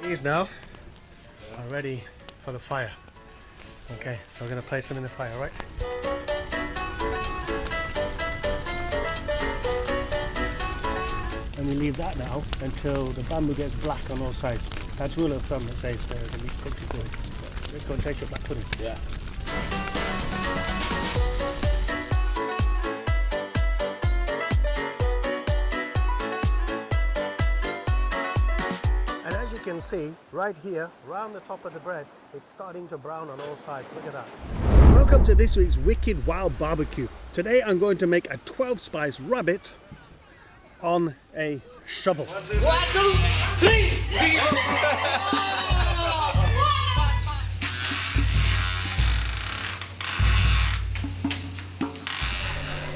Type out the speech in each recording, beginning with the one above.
These now are ready for the fire. Okay, so we're going to place them in the fire, right? And we leave that now until the bamboo gets black on all sides. That's rule of thumb that says the meat's cooked good. Let's go and taste your black pudding. Yeah. And as you can see, right here, round the top of the bread, it's starting to brown on all sides. Look at that. Welcome to this week's Wicked Wild Barbecue. Today I'm going to make a 12-spice rabbit on a shovel. 1, 2, 3.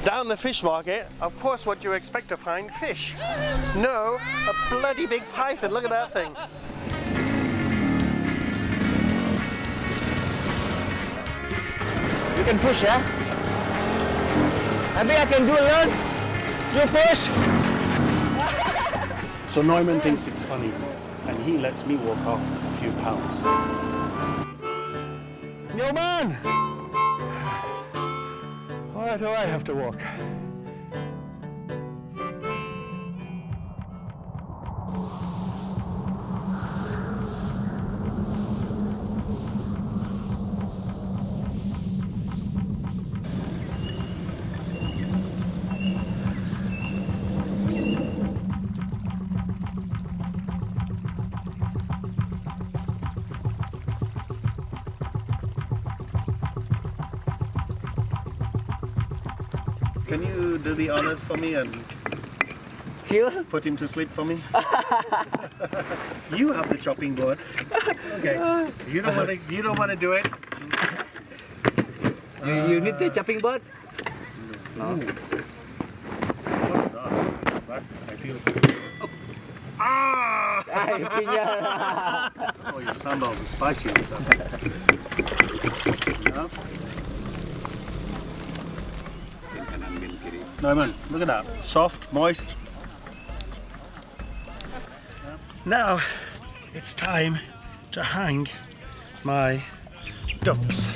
Down the fish market, of course what you expect to find fish. No, a bloody big python. Look at that thing. You can push, yeah? Maybe I can do alone. You push. So Neumann thinks it's funny, and he lets me walk off a few pounds. Yo, man! Why do I have to walk? Can you do the honors for me and put him to sleep for me? You have the chopping board. Okay. You don't want to do it. You need the chopping board? No. But I feel. Ah! Oh, your sambals are spicy. Yeah. Neumann, look at that. Soft, moist. Now it's time to hang my ducks.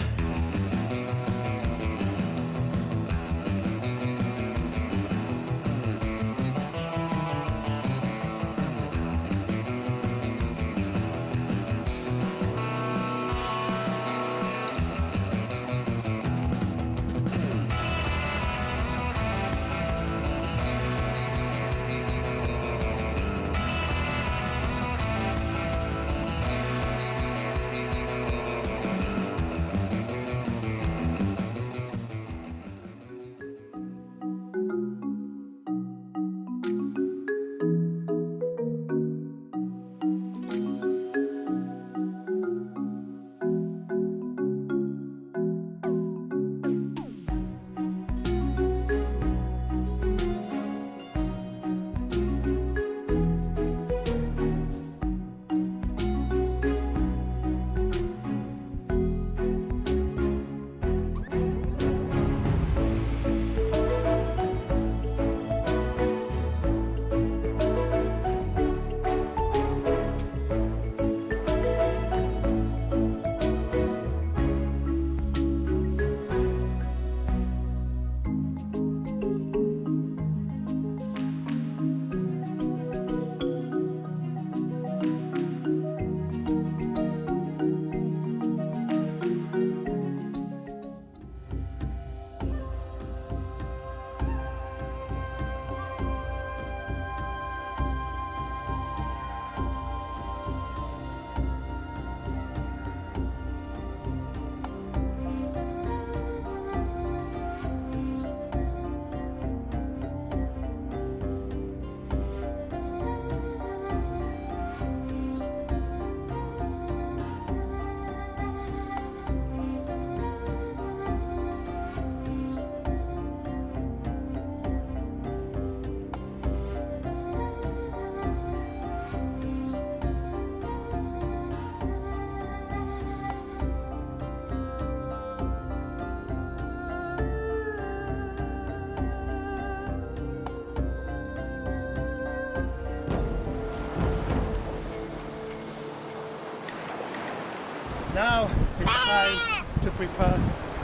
Now it's time to prepare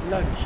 lunch.